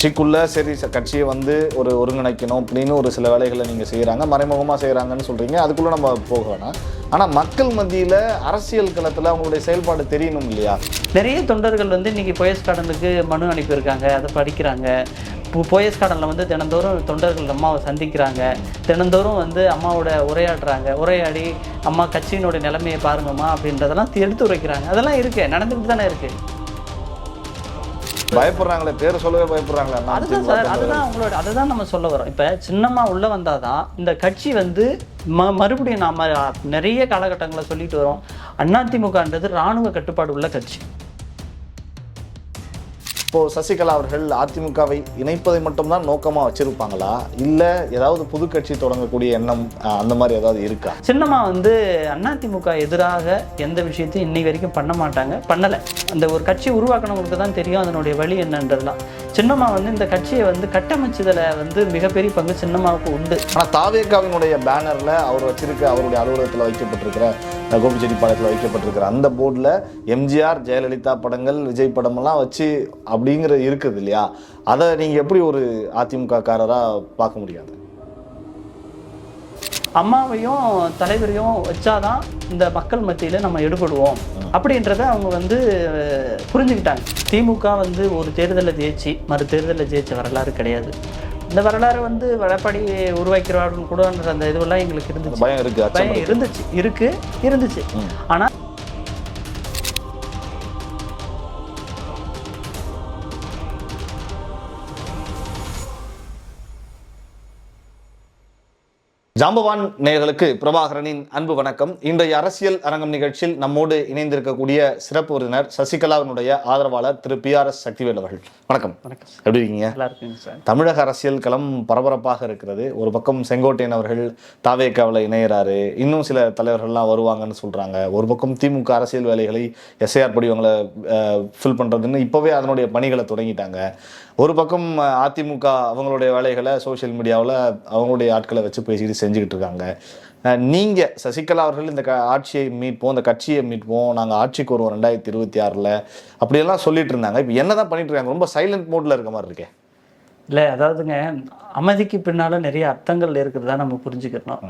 கட்சிக்குள்ள சரி கட்சியை வந்து ஒரு ஒருங்கிணைக்கணும் அப்படின்னு ஒரு சில வேலைகளை நீங்கள் செய்கிறாங்க, மறைமுகமாக செய்கிறாங்கன்னு சொல்கிறீங்க, அதுக்குள்ளே நம்ம போக வேணாம். ஆனால் மக்கள் மத்தியில் அரசியல் களத்தில் அவங்களுடைய செயல்பாடு தெரியணும் இல்லையா? நிறைய தொண்டர்கள் வந்து இன்றைக்கி போயஸ் கார்டனுக்கு மனு அனுப்பியிருக்காங்க, அதை படிக்கிறாங்க. போயஸ் கார்டனில் வந்து தினந்தோறும் தொண்டர்கள் அம்மாவை சந்திக்கிறாங்க, தினந்தோறும் வந்து அம்மாவோட உரையாடி அம்மா கட்சியினுடைய நிலைமையை பாருங்கம்மா அப்படின்றதெல்லாம் எடுத்து உரைக்கிறாங்க. அதெல்லாம் இருக்குது, நடந்துக்கிட்டு தானே இருக்குது. பயப்படுறாங்களே, பேர் சொல்லவே பயப்படுறாங்களே. அதுதான் சார், அதுதான் அவங்களோட, அதை தான் நம்ம சொல்ல வரோம். இப்போ சின்னம்மா உள்ளே வந்தால் தான் இந்த கட்சி வந்து மறுபடியும் நாம் நிறைய காலகட்டங்களை சொல்லிட்டு வரோம். அதிமுகன்றது இராணுவ கட்டுப்பாடு உள்ள கட்சி. இப்போது சசிகலா அவர்கள் அதிமுகவை இணைப்பதை மட்டும்தான் நோக்கமாக வச்சுருப்பாங்களா, இல்லை ஏதாவது புது கட்சி தொடங்கக்கூடிய எண்ணம் அந்த மாதிரி ஏதாவது இருக்கா? சின்னம்மா வந்து அதிமுக எதிராக எந்த விஷயத்தையும் இன்னை வரைக்கும் பண்ண மாட்டாங்க, பண்ணலை. அந்த ஒரு கட்சியை உருவாக்கணவங்களுக்கு தான் தெரியும் அதனுடைய வழி என்னன்றதுலாம். சின்னம்மா வந்து இந்த கட்சியை வந்து கட்டமைச்சதில் வந்து மிகப்பெரிய பங்கு சின்னம்மாவுக்கு உண்டு. ஆனால் தாவேகாவினுடைய பேனரில் அவர் வச்சிருக்க, அவருடைய அலுவலகத்தில் வைக்கப்பட்டிருக்கிற, கோபிச்செட்டிப்பாளையத்தில் வைக்கப்பட்டிருக்கிற அந்த போர்டில் எம்ஜிஆர் ஜெயலலிதா படங்கள், விஜய் படமெல்லாம் வச்சு அப்படிங்கிற இருக்குது இல்லையா? அதை நீங்கள் எப்படி ஒரு அதிமுக காரராக பார்க்க முடியாது? அம்மாவையும் தலைவரையும் வச்சாதான் இந்த மக்கள் மத்தியில் நம்ம எடுபடுவோம் அப்படின்றத அவங்க வந்து புரிஞ்சுக்கிட்டாங்க. திமுக வந்து ஒரு தேர்தலில் ஜெயிச்சு மறு தேர்தலில் ஜெயிச்ச வரலாறு கிடையாது. இந்த வரலாறு வந்து வடப்பாடி உருவாக்கிறாருன்னு கூட அந்த இதுவெல்லாம் எங்களுக்கு இருந்துச்சு, பயம் இருந்துச்சு. ஆனால் ஜாம்பவான் நேயர்களுக்கு பிரபாகரனின் அன்பு வணக்கம். இன்றைய அரசியல் அரங்கம் நிகழ்ச்சியில் நம்மோடு இணைந்திருக்கக்கூடிய சிறப்பு விருந்தினர் சசிகலாவினுடைய ஆதரவாளர் திரு PRS சக்திவேல் அவர்கள். வணக்கம். வணக்கம். எப்படி இருக்கீங்க? நல்லா இருக்குங்க சார். தமிழக அரசியல் களம் பரபரப்பாக இருக்கிறது. ஒரு பக்கம் செங்கோட்டையன் அவர்கள் தாவேகாவில் இணைகிறாரு, இன்னும் சில தலைவர்கள்லாம் வருவாங்கன்னு சொல்றாங்க. ஒரு பக்கம் திமுக அரசியல் வேலைகளை SIR படிவங்களை ஃபில் பண்றதுன்னு இப்பவே அதனுடைய பணிகளை தொடங்கிட்டாங்க. ஒரு பக்கம் அதிமுக அவங்களுடைய வேலைகளை சோசியல் மீடியாவில் அவங்களுடைய ஆட்களை வச்சு பேசிக்கிட்டு செஞ்சுக்கிட்டு இருக்காங்க. நீங்கள் சசிகலா அவர்கள் இந்த ஆட்சியை மீட்போம், இந்த கட்சியை மீட்போம், நாங்கள் ஆட்சிக்கு வருவோம் 2026 அப்படியெல்லாம் சொல்லிட்டு இருந்தாங்க. இப்போ என்ன தான் பண்ணிட்டு இருக்காங்க? ரொம்ப சைலண்ட் மோட்ல இருக்க மாதிரி இருக்கே. இல்லை, அதாவதுங்க, அமைதிக்கு பின்னால் நிறைய அர்த்தங்கள் இருக்கிறதா நம்ம புரிஞ்சுக்கணும்.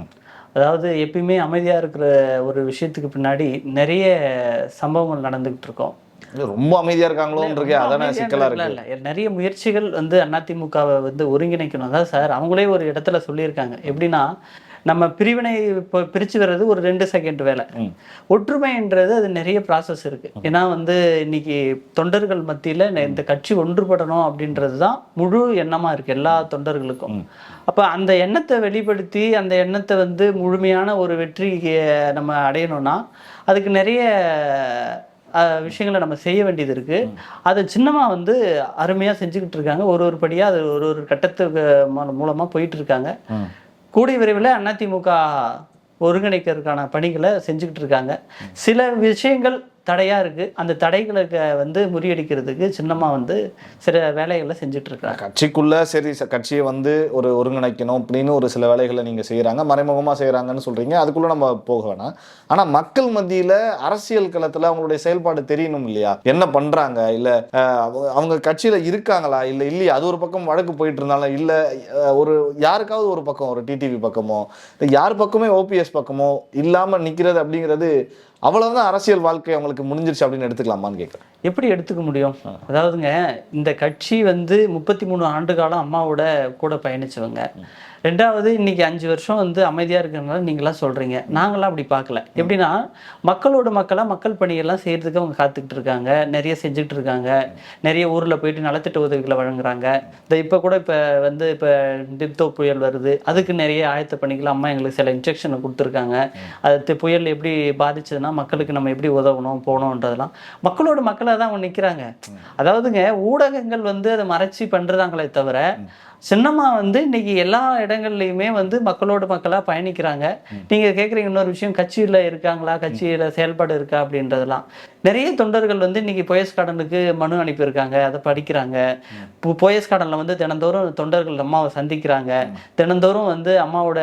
அதாவது எப்பயுமே அமைதியாக இருக்கிற ஒரு விஷயத்துக்கு பின்னாடி நிறைய சம்பவங்கள் நடந்துகிட்டு இருக்கோம். ரொம்ப அமைதியா இருக்காங்களோன்னு இருக்கு, அதான சிக்கலா இருக்கு. இல்லை, நிறைய முயற்சிகள் வந்து அதிமுகவை வந்து ஒருங்கிணைக்கணும். அதான் சார் அவங்களே ஒரு இடத்துல சொல்லியிருக்காங்க. எப்படின்னா, நம்ம பிரிவினை பிரித்து வர்றது ஒரு 2 செகண்ட் வேலை. ஒற்றுமைன்றது அது நிறைய ப்ராசஸ் இருக்குது. ஏன்னா வந்து இன்னைக்கு தொண்டர்கள் மத்தியில் இந்த கட்சி ஒன்றுபடணும் அப்படின்றது தான் முழு எண்ணமாக இருக்குது எல்லா தொண்டர்களுக்கும். அப்போ அந்த எண்ணத்தை வெளிப்படுத்தி அந்த எண்ணத்தை வந்து முழுமையான ஒரு வெற்றி நம்ம அடையணும்னா அதுக்கு நிறைய விஷயங்களை நம்ம செய்ய வேண்டியது இருக்குது. அதை சின்னமாக வந்து அருமையாக செஞ்சுக்கிட்டு இருக்காங்க. ஒரு படியாக அது ஒரு கட்டத்துக்கு மூலமாக போயிட்டு இருக்காங்க. கூடிய விரைவில் அதிமுக ஒருங்கிணைக்கிறதுக்கான பணிகளை செஞ்சுக்கிட்டு இருக்காங்க. சில விஷயங்கள் தடையாக இருக்குது. அந்த தடைகளுக்கு வந்து முறியடிக்கிறதுக்கு சின்னம்மா வந்து சில வேலைகளை செஞ்சுட்டு இருக்காங்க. கட்சிக்குள்ள சரி கட்சியை வந்து ஒரு ஒருங்கிணைக்கணும் அப்படின்னு ஒரு சில வேலைகளை நீங்கள் செய்கிறாங்க, மறைமுகமாக செய்கிறாங்கன்னு சொல்கிறீங்க, அதுக்குள்ளே நம்ம போக வேணாம். ஆனால் மக்கள் மத்தியில் அரசியல் களத்தில் அவங்களுடைய செயல்பாடு தெரியணும் இல்லையா? என்ன பண்ணுறாங்க, இல்லை அவங்க கட்சியில் இருக்காங்களா, இல்லை இல்லையா? அது ஒரு பக்கம் வழக்கு போயிட்டு இருந்தாலும், இல்லை ஒரு யாருக்காவது ஒரு பக்கம், ஒரு டிடிவி பக்கமோ யார் பக்கமே OPS பக்கமோ இல்லாமல் நிற்கிறது அப்படிங்கிறது அவ்வளவுதான் அரசியல் வாழ்க்கை அவங்களுக்கு முடிஞ்சிருச்சு அப்படின்னு எடுத்துக்கலாமான்னு கேட்குறேன். எப்படி எடுத்துக்க முடியும்? அதாவதுங்க, இந்த கட்சி வந்து 33 ஆண்டு காலம் அம்மாவோட கூட பயணிச்சவங்க. ரெண்டாவது, இன்னைக்கு 5 வருஷம் வந்து அமைதியாக இருக்கிறதுனால நீங்களாம் சொல்கிறீங்க. நாங்களாம் அப்படி பார்க்கல. எப்படின்னா, மக்களோட மக்களாக மக்கள் பணியெல்லாம் செய்கிறதுக்கு அவங்க காத்துக்கிட்டு இருக்காங்க, நிறைய செஞ்சுக்கிட்டு இருக்காங்க. நிறைய ஊரில் போயிட்டு நலத்திட்ட உதவிகளை வழங்குறாங்க. இப்போ கூட இப்போ டிப்தோ புயல் வருது, அதுக்கு நிறைய ஆயத்த பணிகள் அம்மா எங்களுக்கு சில இன்ஸ்ட்ரக்ஷனை கொடுத்துருக்காங்க. அது புயல் எப்படி பாதிச்சதுன்னா மக்களுக்கு நம்ம எப்படி உதவணும் போகணுன்றதெல்லாம் மக்களோட மக்களாக தான் அவங்க நிற்கிறாங்க. அதாவதுங்க, ஊடகங்கள் வந்து அதை மறைச்சி பண்ணுறாங்களே தவிர சின்னம்மா வந்து இன்னைக்கு எல்லா இடங்கள்லையுமே வந்து மக்களோடு மக்களாக பயணிக்கிறாங்க. நீங்கள் கேட்குறீங்க இன்னொரு விஷயம், கட்சியில் இருக்காங்களா, கட்சியில் செயல்பாடு இருக்கா அப்படின்றதெல்லாம். நிறைய தொண்டர்கள் வந்து இன்னைக்கு போயஸ் கார்டனுக்கு மனு அனுப்பியிருக்காங்க, அதை படிக்கிறாங்க. போயஸ் கார்டனில் வந்து தினந்தோறும் தொண்டர்கள் அம்மாவை சந்திக்கிறாங்க, தினந்தோறும் வந்து அம்மாவோட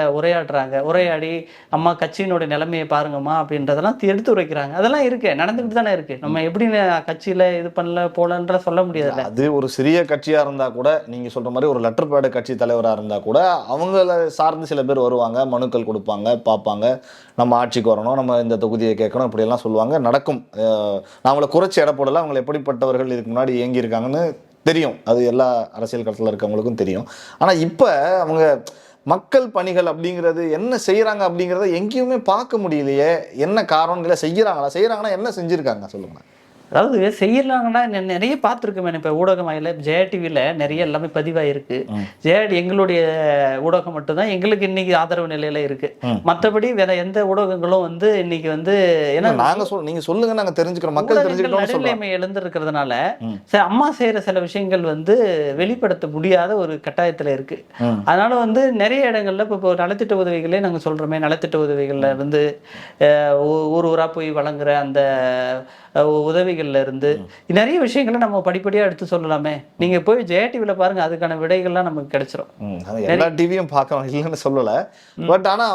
உரையாடி அம்மா கட்சியினுடைய நிலைமையை பாருங்கம்மா அப்படின்றதெல்லாம் எடுத்து உரைக்கிறாங்க. அதெல்லாம் இருக்கு, நடந்துக்கிட்டு தானே இருக்கு. நம்ம எப்படி கட்சியில் இது பண்ணல போலன்ற சொல்ல முடியாது. அது ஒரு சிறிய கட்சியாக இருந்தால் கூட நீங்கள் சொல்கிற மாதிரி ஒரு லெட்டர் பேடு கட்சி தலைவராக இருந்தால் கூட அவங்கள சார்ந்து சில பேர் வருவாங்க, மனுக்கள் கொடுப்பாங்க, பார்ப்பாங்க, நம்ம ஆட்சிக்கு வரணும், நம்ம இந்த தொகுதியை கேட்கணும், இப்படியெல்லாம் சொல்லுவாங்க, நடக்கும். நான் அவங்கள குறைச்சி எடை போடல, அவங்க எப்படிப்பட்டவர்கள் இதுக்கு முன்னாடி இயங்கியிருக்காங்கன்னு தெரியும், அது எல்லா அரசியல் களத்தில் இருக்கவங்களுக்கும் தெரியும். ஆனால் இப்போ அவங்க மக்கள் பணிகள் அப்படிங்கிறது என்ன செய்கிறாங்க அப்படிங்கிறத எங்கேயுமே பார்க்க முடியலையே. என்ன காரணம்? செய்கிறாங்கன்னா என்ன செஞ்சுருக்காங்க சொல்லுங்கள். அதாவது செய்யலாங்கன்னா நிறைய பார்த்துருக்கோமே. இப்போ ஊடகம் வாயில ஜெயா டிவியில் நிறைய எல்லாமே பதிவாயிருக்கு. ஜெயா எங்களுடைய ஊடகம் மட்டும்தான் எங்களுக்கு இன்னைக்கு ஆதரவு நிலையில இருக்கு. மற்றபடி வேற எந்த ஊடகங்களும் வந்து இன்னைக்கு வந்து ஏன்னா நீங்க சொல்லுங்க, நாங்க தெரிஞ்சுக்கிறோம், மக்கள் தெரிஞ்சுக்கிறோம். நடுநிலைமை எழுந்திருக்கிறதுனால அம்மா செய்யற சில விஷயங்கள் வந்து வெளிப்படுத்த முடியாத ஒரு கட்டாயத்துல இருக்கு. அதனால வந்து நிறைய இடங்கள்ல இப்போ நலத்திட்ட உதவிகளே நாங்க சொல்றோமே, நலத்திட்ட உதவிகள்ல இருந்து ஊரா போய் வழங்குற அந்த உதவிகள்ல இருந்து நிறைய விஷயங்களை நம்ம படிப்படியா எடுத்து சொல்லலாமே. நீங்க போய் ஜெயா டிவில பாருங்க, அதுக்கான விடைகள்லாம் நமக்கு கிடைச்சிரும். எல்லா டிவியும் பார்க்கலாம், இல்லைன்னு சொல்லல. பட் ஆனா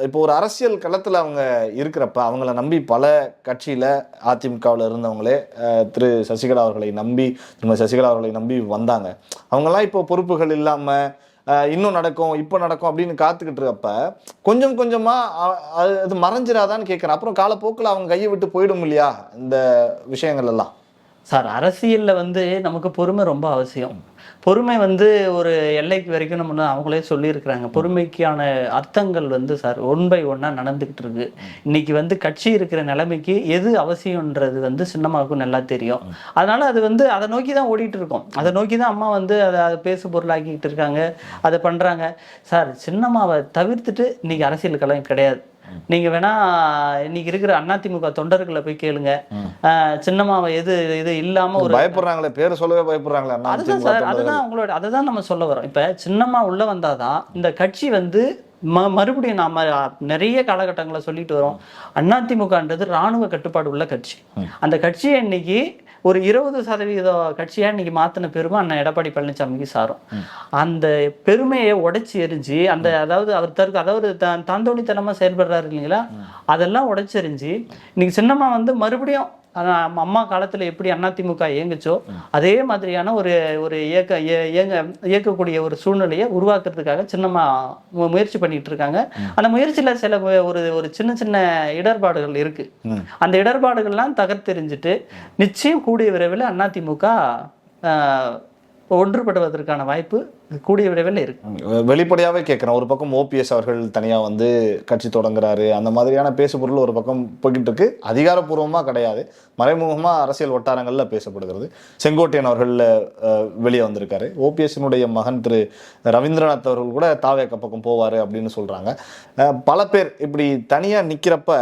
இப்போ ஒரு அரசியல் களத்துல அவங்க இருக்கிறப்ப அவங்கள நம்பி பல கட்சியில அதிமுகவில் இருந்தவங்களே திரு சசிகலா அவர்களை நம்பி வந்தாங்க. அவங்கெல்லாம் இப்போ பொறுப்புகள் இல்லாம இன்னும் நடக்கும், இப்போ நடக்கும் அப்படின்னு காத்துக்கிட்டு இருக்கப்ப கொஞ்சம் கொஞ்சமா அது மறைஞ்சிடாதான்னு கேட்குறேன். அப்புறம் காலப்போக்கில் அவங்க கையை விட்டு போயிடும் இல்லையா இந்த விஷயங்கள் எல்லாம்? சார், அரசியல்ல வந்து நமக்கு பொறுமை ரொம்ப அவசியம். பொறுமை வந்து ஒரு எல்லைக்கு வரைக்கும் நம்ம அவங்களே சொல்லியிருக்கிறாங்க. பொறுமைக்கான அர்த்தங்கள் வந்து சார் ஒன் பை ஒன்னா நடந்துகிட்டு இருக்கு. இன்னைக்கு வந்து கட்சி இருக்கிற நிலைமைக்கு எது அவசியம்ன்றது வந்து சின்னம்மாவுக்கும் நல்லா தெரியும். அதனால அது வந்து அதை நோக்கி தான் ஓடிட்டு இருக்கோம். அதை நோக்கி தான் அம்மா வந்து அதை பேசு பொருளாக்கிட்டு இருக்காங்க, அதை பண்றாங்க. சார், சின்னம்மாவை தவிர்த்துட்டு இன்னைக்கு அரசியல் களம் கிடையாது. நீங்க வேணா இன்னைக்கு இருக்கிற அதிமுக தொண்டர்களை போய் கேளுங்க, சின்னம்மாவை இது இல்லாம ஒரு பயப்படுறாங்களே, பேரு சொல்லவே பயப்படுறாங்களே. அதுதான் சார், அதுதான் அவங்களோட, அதுதான் நம்ம சொல்ல வரோம். இப்ப சின்னம்மா உள்ள வந்தாதான் இந்த கட்சி வந்து மறுபடியும் நாம நிறைய காலகட்டங்களை சொல்லிட்டு வரோம். அதிமுகன்றது இராணுவ கட்டுப்பாடு உள்ள கட்சி. அந்த கட்சியை இன்னைக்கு ஒரு 20% கட்சியா இன்னைக்கு மாத்தின பெருமை அண்ணன் எடப்பாடி பழனிசாமிக்கு சாரும். அந்த பெருமையை உடைச்சி எரிஞ்சு அந்த அதாவது அதாவது தாந்தோணித்தனமா செயல்படுறாரு இல்லைங்களா, அதெல்லாம் உடைச்சி எரிஞ்சு இன்னைக்கு சின்னம்மா வந்து மறுபடியும் அம்மா காலத்துல எப்படி அதிமுக இயங்குச்சோ அதே மாதிரியான ஒரு இயக்கக்கூடிய ஒரு சூழ்நிலையை உருவாக்குறதுக்காக சின்னம்மா முயற்சி பண்ணிட்டு இருக்காங்க. அந்த முயற்சியில சில ஒரு சின்ன சின்ன இடர்பாடுகள் இருக்கு. அந்த இடர்பாடுகள்லாம் தகர்த்தெறிஞ்சிட்டு நிச்சயம் கூடிய விரைவில் அதிமுக ஒன்றுபடுவதற்கான வாய்ப்பு கூடிய விரைவில் இருக்கு. வெளிப்படையாவே கேட்கிறேன். ஒரு பக்கம் ஓபிஎஸ் அவர்கள் தனியா வந்து கட்சி தொடங்குறாரு, அந்த மாதிரியான பேசுபொருள் ஒரு பக்கம் போய்கிட்டு இருக்கு. அதிகாரப்பூர்வமா கிடையாது, மறைமுகமா அரசியல் வட்டாரங்கள்ல பேசப்படுகிறது. செங்கோட்டையன் அவர்கள் வெளியே வந்திருக்காரு. ஓபிஎஸ்னுடைய மகன் திரு ரவீந்திரநாத் அவர்கள் கூட தாவேக பக்கம் போவாரு அப்படின்னு சொல்றாங்க. பல பேர் இப்படி தனியா நிக்கிறப்ப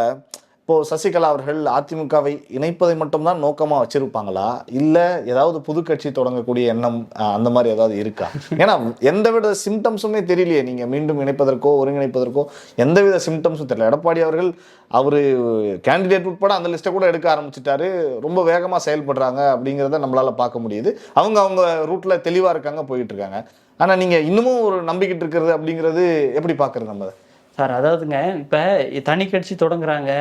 இப்போ சசிகலா அவர்கள் அதிமுகவை இணைப்பதை மட்டும்தான் நோக்கமா வச்சிருப்பாங்களா, இல்ல ஏதாவது புது கட்சி தொடங்கக்கூடிய எண்ணம் அந்த மாதிரி ஏதாவது இருக்கா? ஏன்னா எந்தவித சிம்டம்ஸுமே தெரியலையே. நீங்க மீண்டும் இணைப்பதற்கோ ஒருங்கிணைப்பதற்கோ எந்தவித சிம்டம்ஸும் தெரியல. எடப்பாடி அவர்கள் அவரு கேண்டிடேட் உட்பட அந்த லிஸ்ட்டை கூட எடுக்க ஆரம்பிச்சுட்டாரு. ரொம்ப வேகமா செயல்படுறாங்க அப்படிங்கிறத நம்மளால பார்க்க முடியுது. அவங்க ரூட்ல தெளிவா இருக்காங்க, போயிட்டு இருக்காங்க. ஆனா நீங்க இன்னமும் ஒரு நம்பிக்கிட்டு இருக்கிறது அப்படிங்கிறது எப்படி பாக்குறது நம்ம சார்? அதாவதுங்க, இப்போ தனி கட்சி தொடங்குறாங்க,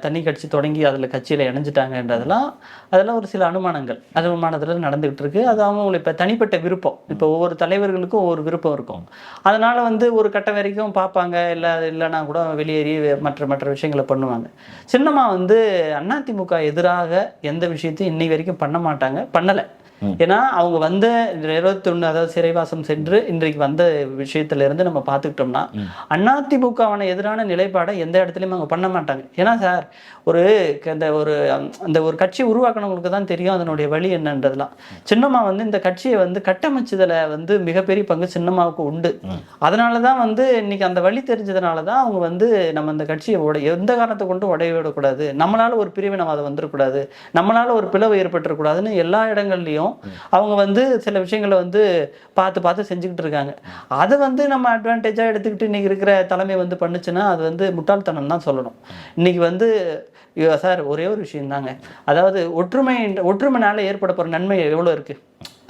தனி கட்சி தொடங்கி அதில் கட்சியில் இணைஞ்சிட்டாங்கன்றதெல்லாம் அதெல்லாம் ஒரு சில அனுமானத்தில் நடந்துகிட்டு இருக்கு. அது அவங்க இப்போ தனிப்பட்ட விருப்பம். இப்போ ஒவ்வொரு தலைவர்களுக்கும் ஒவ்வொரு விருப்பம் இருக்கும். அதனால வந்து ஒரு கட்டம் வரைக்கும் பார்ப்பாங்க, இல்லைன்னா கூட வெளியேறி மற்ற விஷயங்களை பண்ணுவாங்க. சின்னம்மா வந்து அதிமுக எதிராக எந்த விஷயத்தையும் இன்னை வரைக்கும் பண்ண மாட்டாங்க, பண்ணலை. ஏன்னா அவங்க வந்து 21 அதாவது சிறைவாசம் சென்று இன்றைக்கு வந்த விஷயத்துல இருந்து நம்ம பார்த்துக்கிட்டோம்னா அதிமுகவான எதிரான நிலைப்பாடை எந்த இடத்துலையும் அவங்க பண்ண மாட்டாங்க. ஏன்னா சார், அந்த ஒரு கட்சி உருவாக்கணவங்களுக்கு தான் தெரியும் அதனுடைய வழி என்னன்றதுலாம். சின்னம்மா வந்து இந்த கட்சியை வந்து கட்டமைச்சதுல வந்து மிகப்பெரிய பங்கு சின்னம்மாவுக்கு உண்டு. அதனாலதான் வந்து இன்னைக்கு அந்த வழி தெரிஞ்சதுனாலதான் அவங்க வந்து நம்ம அந்த கட்சியை எந்த காரணத்தை கொண்டு உடைய விடக்கூடாது, நம்மளால ஒரு பிரிவினவாதம் வந்துடக்கூடாது, நம்மளால ஒரு பிளவு ஏற்பட்டுறக்கூடாதுன்னு எல்லா இடங்கள்லையும் முடியும். அவங்க வந்து சில விஷயங்களை வந்து பார்த்து பார்த்து செஞ்சுக்கிட்டு இருக்காங்க. அதை வந்து நம்ம அட்வான்டேஜாக எடுத்துக்கிட்டு இன்னைக்கு இருக்கிற தலைமை வந்து பண்ணுச்சுன்னா அது வந்து முட்டாள்தனம் தான் சொல்லணும். இன்னைக்கு வந்து சார் ஒரே ஒரு விஷயம் தாங்க, அதாவது ஒற்றுமைனால ஏற்பட போகிற நன்மை எவ்வளோ இருக்கு.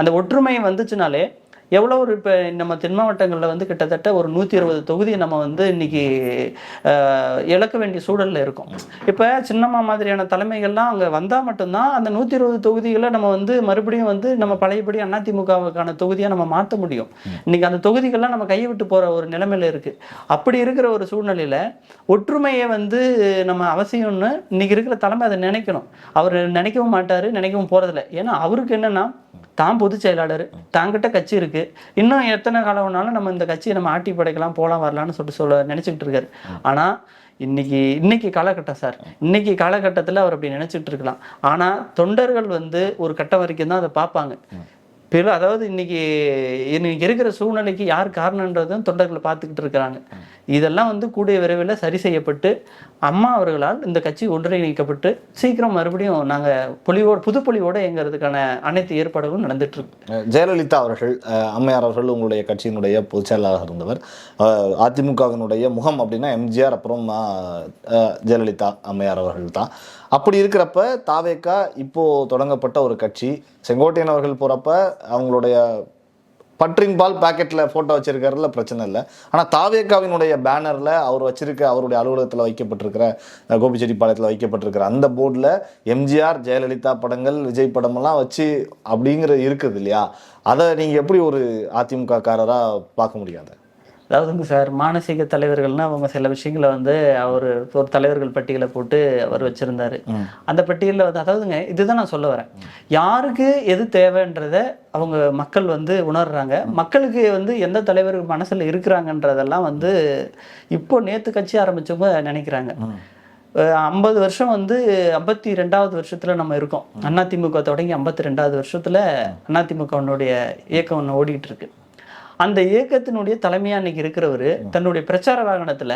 அந்த ஒற்றுமை வந்துச்சுனாலே எவ்வளோ ஒரு இப்போ நம்ம தென் மாவட்டங்களில் வந்து கிட்டத்தட்ட ஒரு 120 தொகுதியை நம்ம வந்து இன்னைக்கு இழக்க வேண்டிய சூழலில் இருக்கும். இப்போ சின்னம்மா மாதிரியான தலைமைகள்லாம் அங்கே வந்தால் மட்டும்தான் அந்த 120 தொகுதிகளை நம்ம வந்து மறுபடியும் வந்து நம்ம பழையபடி அதிமுகவுக்கான தொகுதியாக நம்ம மாற்ற முடியும். இன்னைக்கு அந்த தொகுதிகள்லாம் நம்ம கையை விட்டு போகிற ஒரு நிலைமையில இருக்குது. அப்படி இருக்கிற ஒரு சூழ்நிலையில் ஒற்றுமையை வந்து நம்ம அவசியம்னு இன்னைக்கு இருக்கிற தலைமை அதை நினைக்கணும். அவர் நினைக்கவும் மாட்டார், நினைக்கவும் போகிறதில்ல. ஏன்னா அவருக்கு என்னென்னா தான் பொதுச் செயலாளர், தாங்கிட்ட கட்சி இருக்கு, இன்னும் எத்தனை காலம் வேணாலும் நம்ம இந்த கட்சியை நம்ம ஆட்டி படைக்கலாம், போகலாம் வரலான்னு சொல்ல நினைச்சுக்கிட்டு இருக்காரு. ஆனா இன்னைக்கு காலகட்டம் சார், இன்னைக்கு காலகட்டத்தில் அவர் அப்படி நினைச்சிட்டு இருக்கலாம். ஆனா தொண்டர்கள் வந்து ஒரு கட்டம் வரைக்கும் தான் அதை பார்ப்பாங்க. அதாவது இன்னைக்கு இருக்கிற சூழ்நிலைக்கு யார் காரணன்றதும் தொண்டர்கள் பார்த்துக்கிட்டு இருக்கிறாங்க. இதெல்லாம் வந்து கூடிய விரைவில் சரி செய்யப்பட்டு அம்மா அவர்களால் இந்த கட்சி ஒன்றிணைக்கப்பட்டு சீக்கிரம் மறுபடியும் நாங்கள் புதுப்பொலிவோடு இயங்கிறதுக்கான அனைத்து ஏற்பாடுகளும் நடந்துட்டு இருக்கு. ஜெயலலிதா அவர்கள், அம்மையார் அவர்கள் உங்களுடைய கட்சியினுடைய பொதுச் செயலாளராக இருந்தவர். அதிமுகவினுடைய முகம் அப்படின்னா எம்ஜிஆர், அப்புறம் ஜெயலலிதா அம்மையார் அவர்கள் தான். அப்படி இருக்கிறப்ப தாவேகா இப்போ தொடங்கப்பட்ட ஒரு கட்சி. செங்கோட்டையன் அவர்கள் போகிறப்ப அவங்களுடைய பற்றின் பால் பேக்கெட்டில் ஃபோட்டோ வச்சிருக்கிறதுல பிரச்சனை இல்லை. ஆனால் தாவேகாவினுடைய பேனரில் அவர் வச்சிருக்க, அவருடைய அலுவலகத்தில் வைக்கப்பட்டிருக்கிற, கோபிச்செட்டிப்பாளையத்தில் வைக்கப்பட்டிருக்கிற அந்த போர்டில் எம்ஜிஆர், ஜெயலலிதா படங்கள், விஜய் படமெல்லாம் வச்சு அப்படிங்கிறது இருக்குது இல்லையா? அதை நீங்கள் எப்படி ஒரு அதிமுக காரராக பார்க்க முடியாது? அதாவதுங்க சார், மானசீக தலைவர்கள்னா அவங்க சில விஷயங்களை வந்து அவர் ஒரு தலைவர்கள் பட்டியலை போட்டு அவர் வச்சிருந்தாரு. அந்த பட்டியலில் வந்து அதாவதுங்க இதுதான் நான் சொல்ல வரேன், யாருக்கு எது தேவைன்றத அவங்க மக்கள் வந்து உணர்றாங்க. மக்களுக்கு வந்து எந்த தலைவர்கள் மனசுல இருக்கிறாங்கன்றதெல்லாம் வந்து இப்போ நேற்று கட்சி ஆரம்பிச்சவங்க நினைக்கிறாங்க. 50 வருஷம் வந்து 52வது வருஷத்துல நம்ம இருக்கோம். அதிமுக தொடங்கி 52வது வருஷத்துல அதிமுகனுடைய இயக்கம் ஒன்று ஓடிட்டு இருக்கு. அந்த இயக்கத்தினுடைய தலைமையா இன்னைக்கு இருக்கிறவர் தன்னுடைய பிரச்சார வாகனத்துல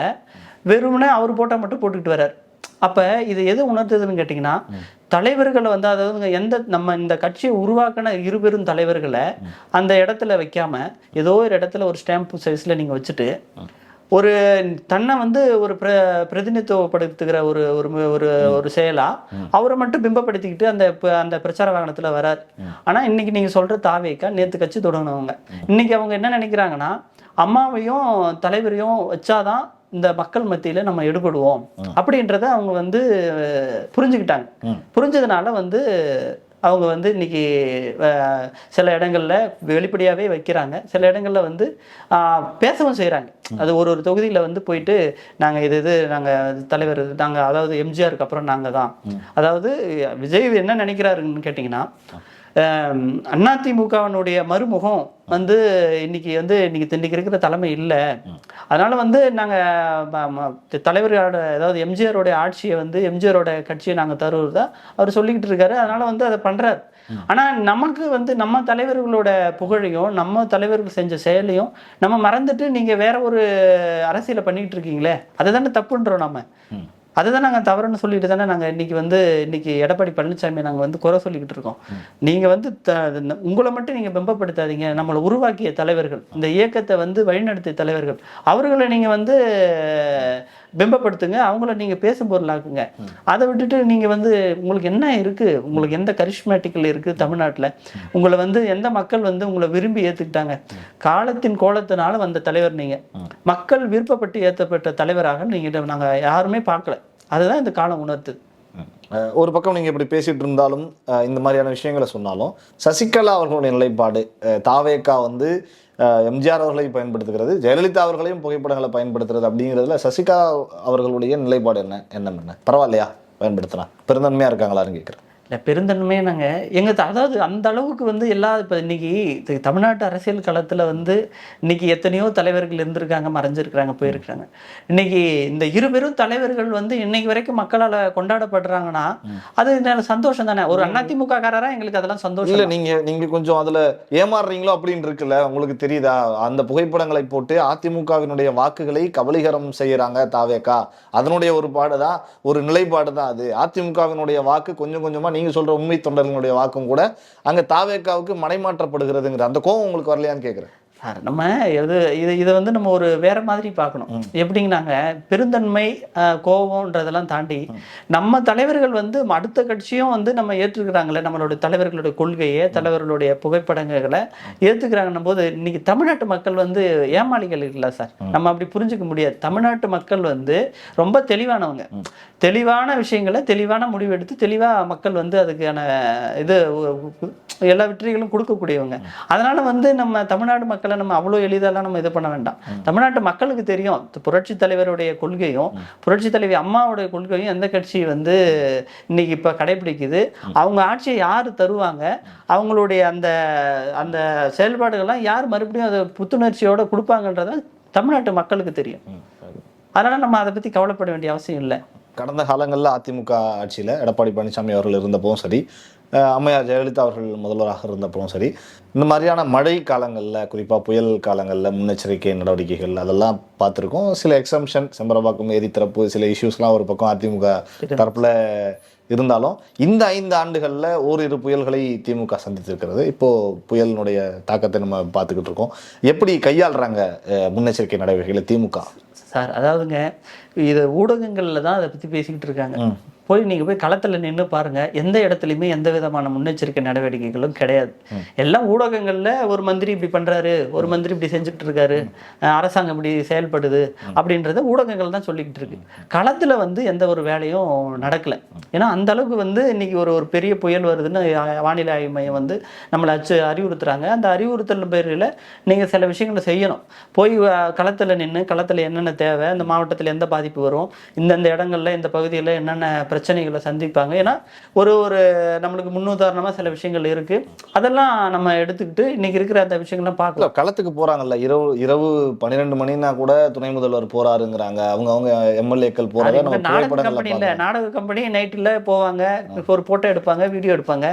வெறுமனே அவர் போட்டா மட்டும் போட்டுக்கிட்டு வர்றார். அப்ப இது எது உணர்த்துதுன்னு கேட்டீங்கன்னா, தலைவர்களை வந்து அதாவது நம்ம இந்த கட்சியை உருவாக்கின இருபெரும் தலைவர்களை அந்த இடத்துல வைக்காம ஏதோ ஒரு இடத்துல ஒரு ஸ்டாம்ப் சைஸ்ல நீங்க வச்சுட்டு ஒரு தன்னை வந்து ஒரு பிரதிநிதித்துவப்படுத்துகிற ஒரு ஒரு ஒரு செயலா அவரை மட்டும் பிம்பப்படுத்திக்கிட்டு அந்த பிரச்சார வாகனத்துல வராரு. ஆனா இன்னைக்கு நீங்க சொல்ற தாவேகா நேத்து கட்சி தொடங்கினவங்க. இன்னைக்கு அவங்க என்ன நினைக்கிறாங்கன்னா, அம்மாவையும் தலைவரையும் வச்சாதான் இந்த மக்கள் மத்தியில நம்ம எடுபடுவோம் அப்படின்றத அவங்க வந்து புரிஞ்சுக்கிட்டாங்க. புரிஞ்சதுனால வந்து அவங்க வந்து இன்னைக்கு சில இடங்கள்ல வெளிப்படையாவே வைக்கிறாங்க, சில இடங்கள்ல வந்து பேசவும் செய்யறாங்க. அது ஒரு தொகுதியில வந்து போயிட்டு நாங்க நாங்க தலைவர் நாங்க, அதாவது எம்ஜிஆருக்கு அப்புறம் நாங்க தான். அதாவது விஜய் என்ன நினைக்கிறாருன்னு கேட்டீங்கன்னா, அதிமுகவினுடைய மறுமுகம் வந்து இன்னைக்கு இருக்கிற தலைமை இல்லை, அதனால வந்து நாங்க தலைவரோட, அதாவது எம்ஜிஆரோட ஆட்சியை வந்து எம்ஜிஆரோட கட்சியை நாங்க தருவதா அவர் சொல்லிக்கிட்டு இருக்காரு. அதனால வந்து அதை பண்றாரு. ஆனா நமக்கு வந்து நம்ம தலைவர்களோட புகழையும் நம்ம தலைவர்கள் செஞ்ச செயலையும் நம்ம மறந்துட்டு நீங்க வேற ஒரு அரசியலை பண்ணிக்கிட்டு இருக்கீங்களே, அதுதானே தப்புன்றோம். நம்ம அதுதான் நாங்கள் தவறுன்னு சொல்லிட்டு தானே நாங்கள் இன்னைக்கு எடப்பாடி பழனிசாமி நாங்கள் வந்து குறை சொல்லிக்கிட்டு இருக்கோம். நீங்கள் வந்து உங்களை மட்டும் நீங்கள் பிம்பப்படுத்தாதீங்க, நம்மளை உருவாக்கிய தலைவர்கள், இந்த இயக்கத்தை வந்து வழிநடத்திய தலைவர்கள், அவர்களை நீங்கள் வந்து பிம்பப்படுத்துங்க, அவங்கள நீங்கள் பேசும் பொருளாக்குங்க. அதை விட்டுட்டு நீங்கள் வந்து உங்களுக்கு என்ன இருக்குது, உங்களுக்கு எந்த கரிஷ்மேட்டிக்கல் இருக்குது தமிழ்நாட்டில், உங்களை வந்து எந்த மக்கள் வந்து உங்களை விரும்பி ஏற்றுக்கிட்டாங்க, காலத்தின் கோலத்தினால வந்த தலைவர் நீங்கள், மக்கள் விருப்பப்பட்டு ஏற்றப்பட்ட தலைவராக நீங்கள் நாங்கள் யாருமே பார்க்கல. அதுதான் இந்த காலம் உணர்த்துது. ஒரு பக்கம் நீங்கள் இப்படி பேசிட்டு இருந்தாலும் இந்த மாதிரியான விஷயங்களை சொன்னாலும் சசிகலா அவர்களுடைய நிலைப்பாடு, தாவேகா வந்து எம்ஜிஆர் அவர்களை பயன்படுத்துகிறது, ஜெயலலிதா அவர்களையும் புகைப்படங்களை பயன்படுத்துறது அப்படிங்கிறதுல சசிகலா அவர்களுடைய நிலைப்பாடு என்ன பரவாயில்லையா, பயன்படுத்தலாம், பெருந்தன்மையாக இருக்காங்களான்னு கேட்குறேன். இல்லை, பெருந்தன்மையே நாங்கள் அதாவது அந்த அளவுக்கு வந்து இப்போ இன்னைக்கு தமிழ்நாட்டு அரசியல் களத்தில் வந்து இன்னைக்கு எத்தனையோ தலைவர்கள் இருந்திருக்காங்க, மறைஞ்சிருக்கிறாங்க, போயிருக்கிறாங்க. இன்னைக்கு இந்த இருபெரும் தலைவர்கள் வந்து இன்னைக்கு வரைக்கும் மக்களால் கொண்டாடப்படுறாங்கன்னா அது சந்தோஷம் தானே. ஒரு அதிமுக காரரா எங்களுக்கு அதெல்லாம் சந்தோஷம் இல்லை. நீங்க கொஞ்சம் அதுல ஏமாறுறீங்களோ அப்படின்னு இருக்குல்ல, உங்களுக்கு தெரியுதா? அந்த புகைப்படங்களை போட்டு அதிமுகவினுடைய வாக்குகளை கபலீகரம் செய்யறாங்க தாவேகா. அதனுடைய ஒரு பாடுதான், ஒரு நிலைப்பாடு தான் அது. அதிமுகவினுடைய வாக்கு கொஞ்சம் கொஞ்சமா நீங்க சொல்ற உண்மை தொண்டர்களுடைய வாக்கும் கூட அங்க தாவேக்காவுக்கு மடைமாற்றப்படுகிறதுங்கிற அந்த கோவம் உங்களுக்கு வரலையான்னு கேட்குறேன். சார் நம்ம இதை வந்து நம்ம ஒரு வேற மாதிரி பார்க்கணும். எப்படிங்கன்னாங்க, பெருந்தன்மை கோபம்ன்றதெல்லாம் தாண்டி நம்ம தலைவர்கள் வந்து அடுத்த கட்சியும் வந்து நம்ம ஏற்றுக்கிறாங்களே, நம்மளுடைய தலைவர்களுடைய கொள்கையை, தலைவர்களுடைய புகைப்படங்களை ஏற்றுக்கிறாங்கன்னும் போது இன்னைக்கு தமிழ்நாட்டு மக்கள் வந்து ஏமாளிகள் இல்லை சார். நம்ம அப்படி புரிஞ்சுக்க முடியாது. தமிழ்நாட்டு மக்கள் வந்து ரொம்ப தெளிவானவங்க. தெளிவான விஷயங்களை தெளிவான முடிவு எடுத்து தெளிவாக மக்கள் வந்து அதுக்கான இது எல்லா வெற்றிகளும் கொடுக்கக்கூடியவங்க. அதனால வந்து நம்ம தமிழ்நாடு மக்களை நம்ம அவ்வளோ எளிதெல்லாம் நம்ம இது பண்ண வேண்டாம். தமிழ்நாட்டு மக்களுக்கு தெரியும் புரட்சி தலைவருடைய கொள்கையும் புரட்சி தலைவி அம்மாவுடைய கொள்கையும் எந்த கட்சி வந்து இன்னைக்கு இப்போ கடைபிடிக்குது, அவங்க ஆட்சியை யார் தருவாங்க, அவங்களுடைய அந்த அந்த செயல்பாடுகள்லாம் யார் மறுபடியும் அதை புத்துணர்ச்சியோட கொடுப்பாங்கன்றத தமிழ்நாட்டு மக்களுக்கு தெரியும். அதனால நம்ம அதை பற்றி கவலைப்பட வேண்டிய அவசியம் இல்லை. கடந்த காலங்களில் அதிமுக ஆட்சியில் எடப்பாடி பழனிசாமி அவர்கள் இருந்தப்பவும் சரி, அம்மையார் ஜெயலலிதா அவர்கள் முதல்வராக இருந்தப்பவும் சரி, இந்த மாதிரியான மழை காலங்களில், குறிப்பாக புயல் காலங்களில் முன்னெச்சரிக்கை நடவடிக்கைகள் அதெல்லாம் பார்த்துருக்கோம். சில எக்ஸம்ஷன், செம்பரம்பாக்கம் ஏரி திறப்பு, சில இஷ்யூஸ்லாம் ஒரு பக்கம் அதிமுக தரப்பில் இருந்தாலும் இந்த 5 ஆண்டுகளில் ஓரிரு புயல்களை திமுக சந்தித்திருக்கிறது. இப்போது புயலினுடைய தாக்கத்தை நம்ம பார்த்துக்கிட்டு இருக்கோம். எப்படி கையாளுறாங்க முன்னெச்சரிக்கை நடவடிக்கைகளை திமுக? சார் அதாவதுங்க, இது ஊடகங்களில் தான் அதை பற்றி பேசிக்கிட்டு இருக்காங்க. நீங்கள் போய் களத்தில் நின்று பாருங்க, எந்த இடத்துலையுமே எந்த விதமான முன்னெச்சரிக்கை நடவடிக்கைகளும் கிடையாது. எல்லாம் ஊடகங்களில் ஒரு மந்திரி இப்படி பண்ணுறாரு, ஒரு மந்திரி இப்படி செஞ்சுக்கிட்டு இருக்காரு, அரசாங்கம் இப்படி செயல்படுது அப்படின்றத ஊடகங்கள் தான் சொல்லிக்கிட்டு இருக்கு. களத்தில் வந்து எந்த ஒரு வேலையும் நடக்கலை. ஏன்னா அந்த அளவுக்கு வந்து இன்னைக்கு ஒரு பெரிய புயல் வருதுன்னு வானிலை ஆய்வு மையம் வந்து நம்மளை அறிவுறுத்துறாங்க. அந்த அறிவுறுத்தல் பேரில் நீங்கள் சில விஷயங்களை செய்யணும். போய் களத்தில் நின்று களத்தில் என்னென்ன தேவை, இந்த மாவட்டத்தில் எந்த பாதிப்பு வரும், இந்தந்த இடங்கள்ல இந்த பகுதியில் என்னென்ன பிரச்சனைகளை சந்திப்பாங்க. ஏன்னா ஒரு நம்மளுக்கு முன்னுதாரணமாக சில விஷயங்கள் இருக்கு. அதெல்லாம் நம்ம எடுத்துக்கிட்டு இன்னைக்கு இருக்கிற அந்த விஷயங்கள்லாம் பார்க்கலாம். களத்துக்கு போறாங்கல்ல, இரவு 12 மணினா கூட துணை முதல்வர் போறாருங்கிறாங்க. அவங்க எம்எல்ஏக்கள் போறாங்க. நாடக கம்பெனி நைட்டில் போவாங்க, ஒரு போட்டோ எடுப்பாங்க, வீடியோ எடுப்பாங்க,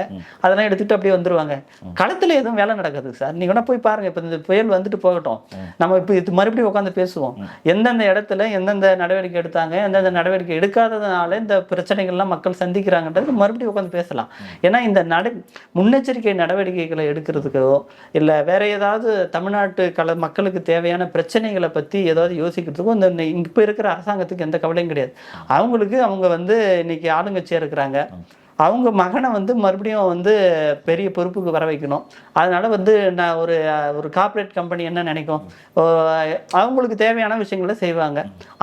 அதெல்லாம் எடுத்துட்டு அப்படியே வந்துருவாங்க. களத்துல எதுவும் வேலை நடக்காது சார். நீங்க வேணா போய் பாருங்க. இப்ப இந்த புயல் வந்துட்டு போகட்டும், நம்ம இப்போ இது மறுபடியும் உட்காந்து பேசுவோம். எந்தெந்த இடத்துல எந்தெந்த நடவடிக்கை எடுத்தாங்க, எந்தெந்த நடவடிக்கை எடுக்காததுனால இந்த பிரச்சனைகள்லாம் மக்கள் சந்திக்கிறாங்கன்றது மறுபடியும் உட்காந்து பேசலாம். ஏன்னா இந்த முன்னெச்சரிக்கை நடவடிக்கைகளை எடுக்கிறதுக்கோ இல்லை வேற ஏதாவது தமிழ்நாட்டு மக்களுக்கு தேவையான பிரச்சனைகளை பற்றி ஏதாவது யோசிக்கிறதுக்கோ இந்த இப்போ இருக்கிற அரசாங்கத்துக்கு எந்த கவலையும் கிடையாது. அவங்க வந்து இன்னைக்கு ஆளுங்கட்சியாக இருக்கிறாங்க. அவங்க மகனை வந்து மறுபடியும் வந்து பெரிய பொறுப்புக்கு வர வைக்கணும். அதனால வந்து நான் ஒரு கார்ப்பரேட் கம்பெனி என்ன நினைக்கும், அவங்களுக்கு தேவையான விஷயங்களை செய்வாங்க.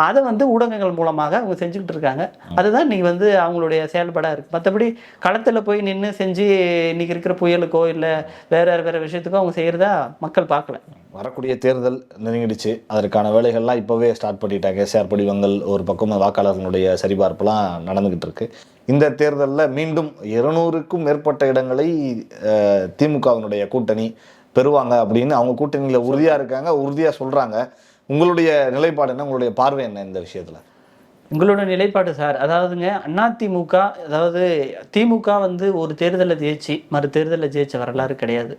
அதை வந்து ஊடகங்கள் மூலமாக அவங்க செஞ்சுக்கிட்டு இருக்காங்க. அதுதான் இன்னைக்கு வந்து அவங்களுடைய செயல்பாடாக இருக்குது. மற்றபடி களத்தில் போய் நின்று செஞ்சு இன்னைக்கு இருக்கிற புயலுக்கோ இல்லை வேற விஷயத்துக்கோ அவங்க செய்கிறதா மக்கள் பார்க்கல. வரக்கூடிய தேர்தல் நெருங்கிடுச்சு. அதற்கான வேலைகள்லாம் இப்போவே ஸ்டார்ட் பண்ணிட்டாங்க. எஸ்ஆர் படிவங்கள் ஒரு பக்கம் வாக்காளர்களுடைய சரிபார்ப்புலாம் நடந்துக்கிட்டு இருக்கு. இந்த தேர்தலில் மீண்டும் 200க்கும் மேற்பட்ட இடங்களை திமுகவினுடைய கூட்டணி பெறுவாங்க அப்படின்னு அவங்க கூட்டணியில் உறுதியாக இருக்காங்க, உறுதியாக சொல்கிறாங்க. உங்களுடைய நிலைப்பாடு என்ன, உங்களுடைய பார்வை என்ன இந்த விஷயத்தில்? உங்களோட நிலைப்பாடு சார், அதாவதுங்க அதிமுக, அதாவது திமுக வந்து ஒரு தேர்தலில் ஜெயிச்சு மறு தேர்தலில் ஜெயிச்ச வரலாறு கிடையாது.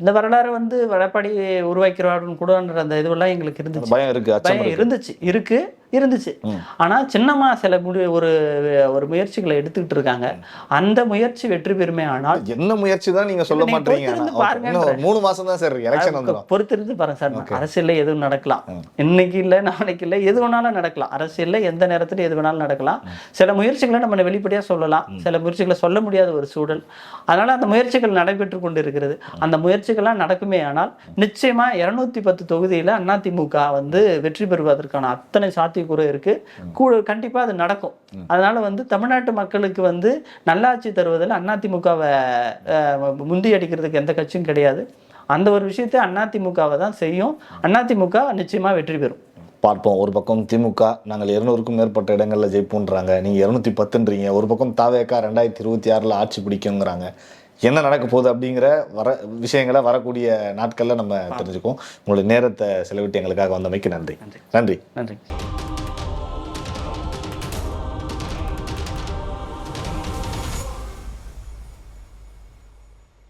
இந்த வரலாறு வந்து எடப்பாடி உருவாக்கிறாருன்னு கூடன்ற அந்த இதுவெல்லாம் எங்களுக்கு இருந்துச்சு, பயம் இருந்துச்சு. ஆனா சின்னமா சில ஒரு முயற்சிகளை எடுத்துக்கிட்டு இருக்காங்க. அந்த முயற்சி வெற்றி பெறுமே. ஆனால் என்ன முயற்சி தான் நீங்க சொல்ல மாட்டீங்க. 3 மாசம் தான் சார் இருக்கு, எலெக்ஷன் வந்துரும். பொறுத்திருந்து பாருங்க சார். அரசியல்ல எதுவும் நடக்கலாம், இன்னைக்கு இல்ல நாளைக்கு இல்ல, எது வேணாலும் நடக்கலாம். அரசியல்ல எந்த நேரத்துல எது வேணாலும் நடக்கலாம். சில முயற்சிகளை நம்ம வெளிப்படையா சொல்லலாம், சில முயற்சிகளை சொல்ல முடியாத ஒரு சூழல். அதனால அந்த முயற்சிகள் நடைபெற்று கொண்டு இருக்கிறது. அந்த முயற்சிகள்லாம் நடக்குமே. ஆனால் நிச்சயமா 210 தொகுதியில அதிமுக வந்து வெற்றி பெறுவதற்கான அத்தனை சாத்தியக்கூறு இருக்கு. கண்டிப்பா அது நடக்கும். அதனால வந்து தமிழ்நாட்டு மக்களுக்கு வந்து நல்லாட்சி தருவதில் அதிமுகவை முந்தி அடிக்கிறதுக்கு எந்த கட்சியும் கிடையாது. அந்த ஒரு விஷயத்தை அதிமுகவை தான் செய்யும். அதிமுக நிச்சயமா வெற்றி பெறும். பார்ப்போம். ஒரு பக்கம் திமுக நாங்கள் 200க்கும் மேற்பட்ட இடங்களில் ஜெயிப்போன்றாங்க, நீங்கள் 210ன்றீங்க. ஒரு பக்கம் தாவேக்கா 2026 ஆட்சி பிடிக்குங்கிறாங்க. என்ன நடக்க போகுது அப்படிங்கிற விஷயங்களை வரக்கூடிய நாட்களில் நம்ம தெரிஞ்சுக்குவோம். உங்களுடைய நேரத்தை செலவிட்டு எங்களுக்காக வந்தமைக்கு நன்றி. நன்றி.